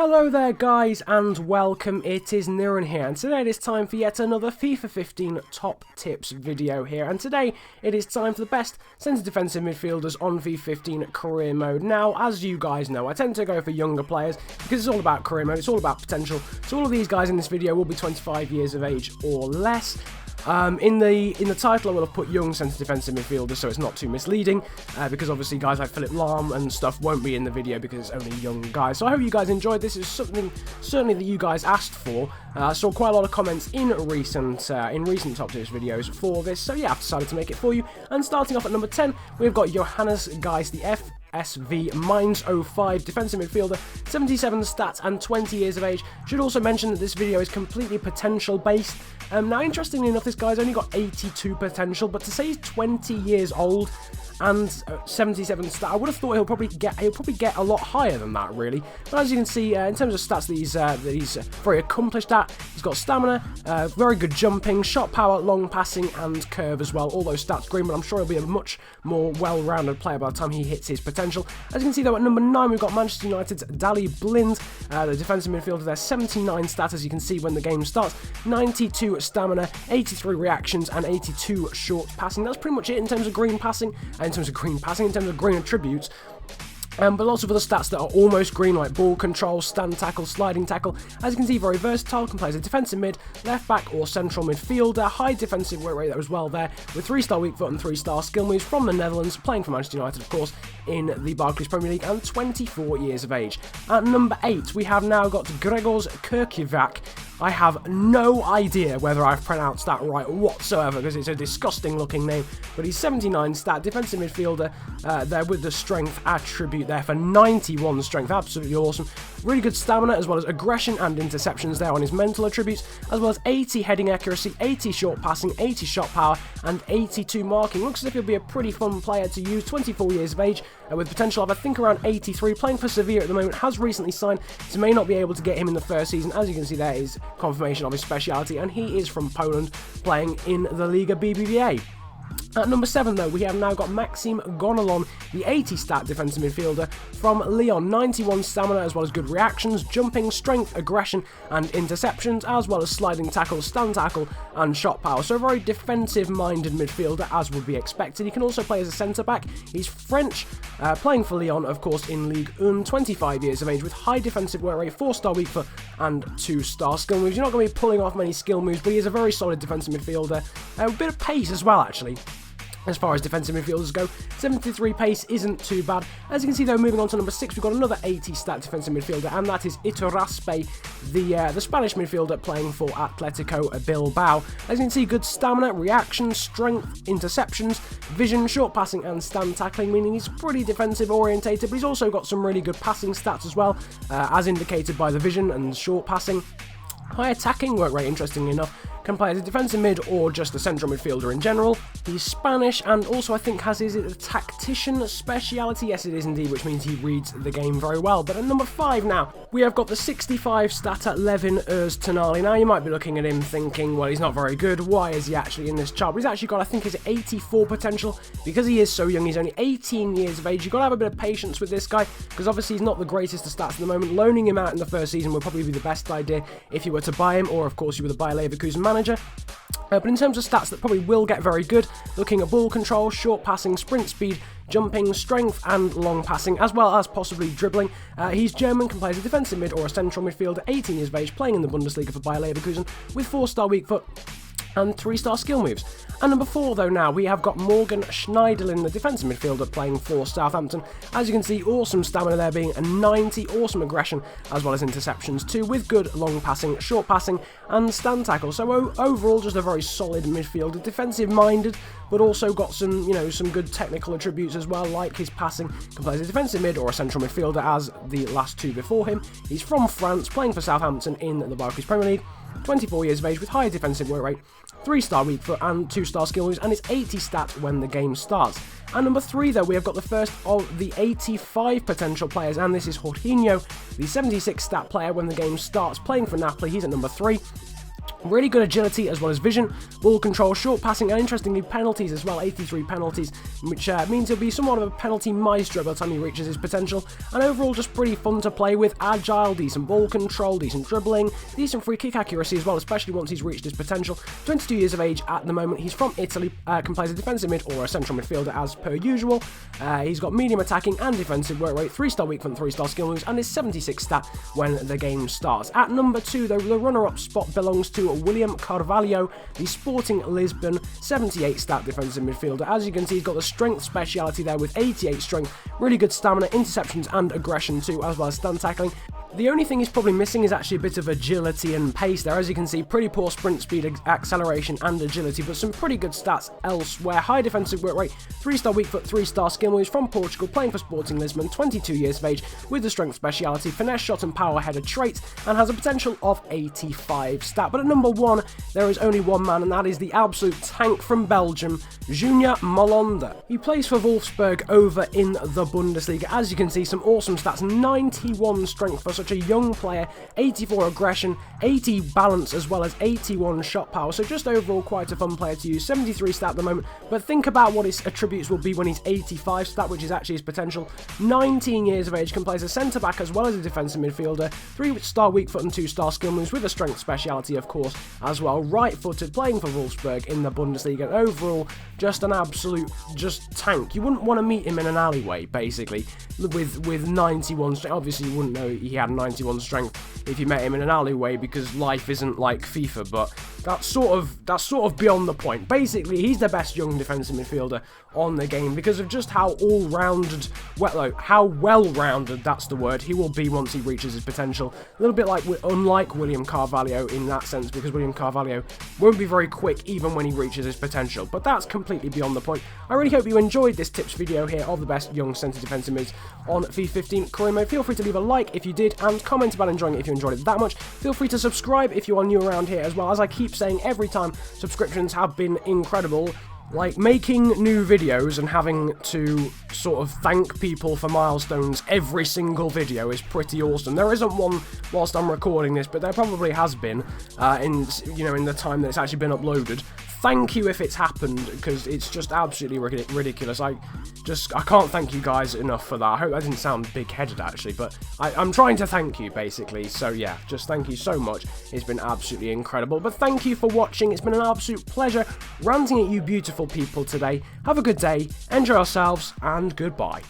Hello there guys and welcome, it is Niran here, and today it is time for yet another FIFA 15 top tips video here, and today it is time for the best centre defensive midfielders on FIFA 15 career mode. Now, as you guys know, I tend to go for younger players because it's all about career mode, it's all about potential, so all of these guys in this video will be 25 years of age or less. In the title I will have put young centre defensive midfielders, so it's not too misleading, because obviously guys like Philip Lahm and stuff won't be in the video because it's only young guys. So I hope you guys enjoyed. This is something certainly that you guys asked for. I saw quite a lot of comments in recent top tips videos for this, so yeah, I've decided to make it for you. And starting off at number 10, we've got Johannes Geis, the FSV Mainz 05 defensive midfielder, 77 stats and 20 years of age. Should also mention that this video is completely potential based. Now, interestingly enough, this guy's only got 82 potential, but to say he's 20 years old and 77 stats, I would have thought he'll probably get a lot higher than that, really. But as you can see, in terms of stats that he's very accomplished at, he's got stamina, very good jumping, shot power, long passing, and curve as well. All those stats green, but I'm sure he'll be a much more well-rounded player by the time he hits his potential. As you can see, though, at number 9, we've got Manchester United's Dali Blind, the defensive midfielder there, 79 stats, as you can see when the game starts, 92 stamina, 83 reactions, and 82 short passing. That's pretty much it in terms of green passing, in terms of green attributes. But lots of other stats that are almost green, like ball control, stand tackle, sliding tackle. As you can see, very versatile, can play as a defensive mid, left back or central midfielder. High defensive work rate there as well there, with 3-star weak foot and 3-star skill moves from the Netherlands, playing for Manchester United, of course, in the Barclays Premier League, and 24 years of age. At number 8, we have now got Gregors Kirkivac. I have no idea whether I've pronounced that right whatsoever, because it's a disgusting looking name, but he's 79 stat, defensive midfielder there with the strength attribute there for 91 strength, absolutely awesome. Really good stamina, as well as aggression and interceptions there on his mental attributes, as well as 80 heading accuracy, 80 short passing, 80 shot power, and 82 marking. Looks as if he'll be a pretty fun player to use, 24 years of age, with potential of I think around 83, playing for Sevilla at the moment, has recently signed, so may not be able to get him in the first season. As you can see, there is confirmation of his speciality, and he is from Poland, playing in the Liga BBVA. At number 7, though, we have now got Maxime Gonalon, the 80 stat defensive midfielder from Lyon, 91 stamina, as well as good reactions, jumping, strength, aggression, and interceptions, as well as sliding tackle, stand tackle, and shot power. So a very defensive-minded midfielder, as would be expected. He can also play as a centre-back. He's French, playing for Lyon, of course, in Ligue 1, 25 years of age, with high defensive work rate, 4-star weak foot, and 2-star skill moves. You're not going to be pulling off many skill moves, but he is a very solid defensive midfielder. A bit of pace as well, actually. As far as defensive midfielders go, 73 pace isn't too bad. As you can see, though, moving on to number 6, we've got another 80 stat defensive midfielder, and that is Iturraspe, the Spanish midfielder playing for Atletico Bilbao. As you can see, good stamina, reaction, strength, interceptions, vision, short passing, and stand tackling, meaning he's pretty defensive orientated, but he's also got some really good passing stats as well, as indicated by the vision and short passing. High attacking work rate, interestingly enough, can play as a defensive mid or just a central midfielder in general. He's Spanish, and also I think has his tactician speciality. Yes, it is indeed, which means he reads the game very well. But at number 5 now, we have got the 65 stat at Levin Öztunali. Now, you might be looking at him thinking, well, he's not very good. Why is he actually in this chart? But he's actually got, I think, his 84 potential. Because he is so young, he's only 18 years of age. You've got to have a bit of patience with this guy, because obviously he's not the greatest of stats at the moment. Loaning him out in the first season would probably be the best idea if you were to buy him, or of course you were to buy a Leverkusen manager. But in terms of stats that probably will get very good, looking at ball control, short passing, sprint speed, jumping, strength, and long passing, as well as possibly dribbling. He's German, can play as a defensive mid or a central midfielder, 18 years of age, playing in the Bundesliga for Bayer Leverkusen, with 4-star weak foot and 3-star skill moves. And number 4, though, now, we have got Morgan Schneiderlin, the defensive midfielder, playing for Southampton. As you can see, awesome stamina there, being a 90, awesome aggression, as well as interceptions too, with good long passing, short passing, and stand tackle. So overall, just a very solid midfielder, defensive-minded, but also got some, some good technical attributes as well, like his passing. Can play as a defensive mid or a central midfielder, as the last two before him. He's from France, playing for Southampton in the Barclays Premier League. 24 years of age, with high defensive work rate, 3-star weak foot, and 2-star skill moves, and it's 80 stats when the game starts. And number 3, though, we have got the first of the 85 potential players, and this is Jorginho, the 76 stat player when the game starts, playing for Napoli. He's at number 3. Really good agility as well as vision, ball control, short passing, and interestingly penalties as well, 83 penalties, which means he'll be somewhat of a penalty maestro by the time he reaches his potential, and overall just pretty fun to play with, agile, decent ball control, decent dribbling, decent free kick accuracy as well, especially once he's reached his potential. 22 years of age at the moment, he's from Italy, can play as a defensive mid or a central midfielder as per usual. He's got medium attacking and defensive work rate, 3-star weak foot and 3-star skill moves, and is 76 stat when the game starts. At number 2 though, the runner-up spot belongs to William Carvalho, the Sporting Lisbon 78 stat defensive midfielder. As you can see, he's got the strength speciality there with 88 strength, really good stamina, interceptions and aggression too, as well as stand tackling. The only thing he's probably missing is actually a bit of agility and pace there. As you can see, pretty poor sprint speed, acceleration and agility, but some pretty good stats elsewhere. High defensive work rate, 3-star weak foot, 3-star skill moves, from Portugal, playing for Sporting Lisbon, 22 years of age, with the strength speciality, finesse shot and power header traits, and has a potential of 85 stat. But at number 1, there is only one man, and that is the absolute tank from Belgium, Junior Molonder. He plays for Wolfsburg over in the Bundesliga. As you can see, some awesome stats, 91 strength for such a young player, 84 aggression, 80 balance as well as 81 shot power, so just overall quite a fun player to use. 73 stat at the moment, but think about what his attributes will be when he's 85 stat, which is actually his potential. 19 years of age, can play as a centre back as well as a defensive midfielder, 3-star weak foot and 2-star skill moves with a strength speciality of course as well, right footed, playing for Wolfsburg in the Bundesliga, and overall just an absolute tank. You wouldn't want to meet him in an alleyway basically with 91 strength. Obviously you wouldn't know he had 91 strength if you met him in an alleyway because life isn't like FIFA, but that's sort of beyond the point. Basically, he's the best young defensive midfielder on the game because of just how all-rounded, how well-rounded, that's the word, he will be once he reaches his potential. A little bit like, unlike William Carvalho in that sense, because William Carvalho won't be very quick even when he reaches his potential, but that's completely beyond the point. I really hope you enjoyed this tips video here of the best young centre defensive mids on FIFA 15 career mode. Feel free to leave a like if you did, and comment about enjoying it if you enjoyed it that much. Feel free to subscribe if you are new around here as well. As I keep saying every time, subscriptions have been incredible. Like, making new videos and having to sort of thank people for milestones every single video is pretty awesome. There isn't one whilst I'm recording this, but there probably has been in the time that it's actually been uploaded. Thank you if it's happened, because it's just absolutely ridiculous. I can't thank you guys enough for that. I hope that didn't sound big-headed, actually, but I'm trying to thank you, basically. So, yeah, just thank you so much. It's been absolutely incredible. But thank you for watching. It's been an absolute pleasure ranting at you beautiful people today. Have a good day, enjoy yourselves, and goodbye.